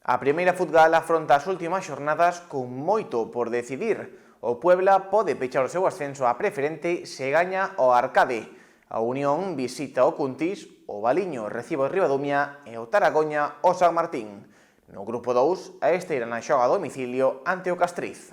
A primeira Futgal afronta as últimas xornadas con moito por decidir. O Puebla pode pechar o seu ascenso á preferente se gaña o Arcade. A Unión visita o Cuntis, o Valiño recibe o Ribadumia e o Taragoña o San Martín. No grupo 2, a Esteirana xoga a domicilio ante o Castriz.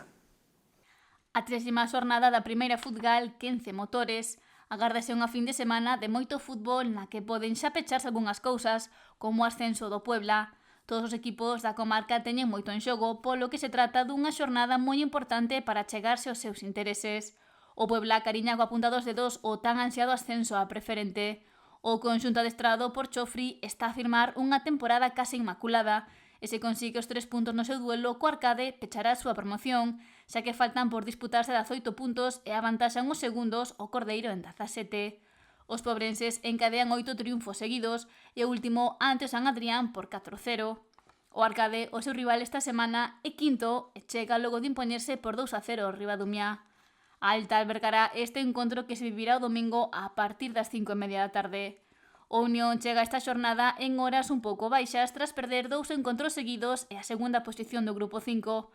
A 30ª xornada da primeira Futgal, 15 motores, agárdase unha fin de semana de moito fútbol na que poden xa pecharse algunhas cousas, como o ascenso do Puebla. Todos os equipos da comarca teñen moito en xogo, polo que se trata dunha xornada moi importante para chegarse aos seus intereses. O Puebla cariña coa punta dos dedos o tan ansiado ascenso á preferente. O conxunto adestrado por Chofri está a firmar unha temporada case inmaculada, e se consigue os 3 puntos no seu duelo co Arcade pechará a súa promoción, xa que faltan por disputarse 18 puntos e avantaxan os segundos o Cordeiro en 17. Os pobrenses encadean 8 triunfos seguidos e o último ante o San Adrián por 4-0. O Arcade, o seu rival esta semana, é quinto e chega logo de impoñerse por 2-0 ao Ribadumia. A Alta albergará este encontro que se vivirá o domingo a partir das 5:30 da tarde. O Unión chega esta xornada en horas un pouco baixas tras perder 2 encontros seguidos e a segunda posición do grupo 5.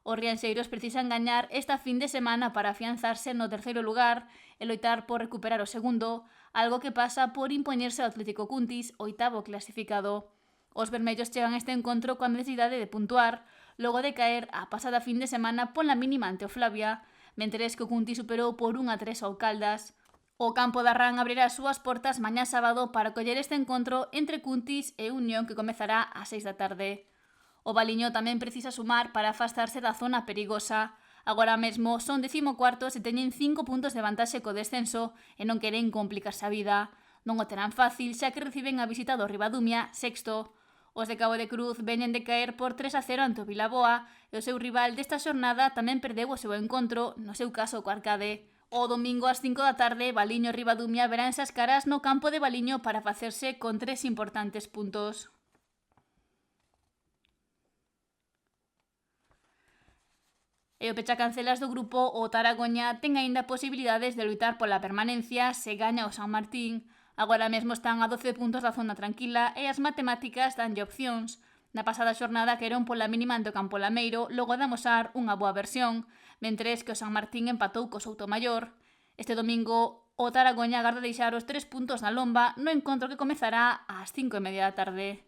Os rianxeiros precisan gañar esta fin de semana para afianzarse no terceiro lugar e loitar por recuperar o segundo, algo que pasa por impoñerse ao Atlético Cuntis, oitavo clasificado. Os vermellos chegan a este encontro coa necesidade de puntuar, logo de caer a pasada fin de semana pola mínima ante o Flavia, mentres que o Cuntis superou por 1-3 ao Caldas. O campo da Ran abrirá as súas portas mañá sábado para coller este encontro entre Cuntis e Unión que comezará ás 6 da tarde. O Valiño tamén precisa sumar para afastarse da zona perigosa. Agora mesmo son 14º e teñen 5 puntos de vantaxe co descenso e non queren complicarse a vida. Non o terán fácil xa que reciben a visita do Ribadumia, sexto. Os de Cabo de Cruz veñen de caer por 3-0 ante o Vilaboa e o seu rival desta xornada tamén perdeu o seu encontro, no seu caso co Arcade. O domingo ás 5 da tarde, Valiño e Ribadumia verán esas caras no campo de Valiño para facerse con 3 importantes puntos. E o pechacancelas do grupo, o Taragoña, ten aínda posibilidades de loitar pola permanencia se gaña o San Martín. Agora mesmo están a 12 puntos da zona tranquila e as matemáticas danlle opcións. Na pasada xornada caeron pola mínima ante o Campo Lameiro logo de amosar unha boa versión, mentres que o San Martín empatou co Soutomaior. Este domingo, o Taragoña agarda deixar os 3 puntos na lomba no encontro que comezará ás 5:30 da tarde.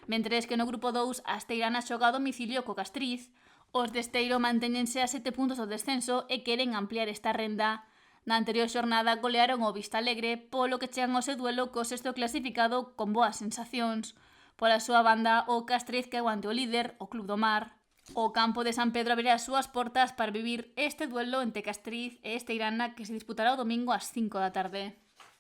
Mentres que no grupo 2, a Esteirana xoga a domicilio co Castriz. Os de Esteiro mantéñense a 7 puntos do descenso e queren ampliar esta renda. Na anterior xornada golearon o Vistalegre, polo que chegan ao seu duelo co sexto clasificado con boas sensacións. Pola súa banda, o Castriz que aguante o líder, o Club do Mar. O campo de San Pedro abrirá as súas portas para vivir este duelo entre Castriz e Esteirana que se disputará o domingo ás 5 da tarde.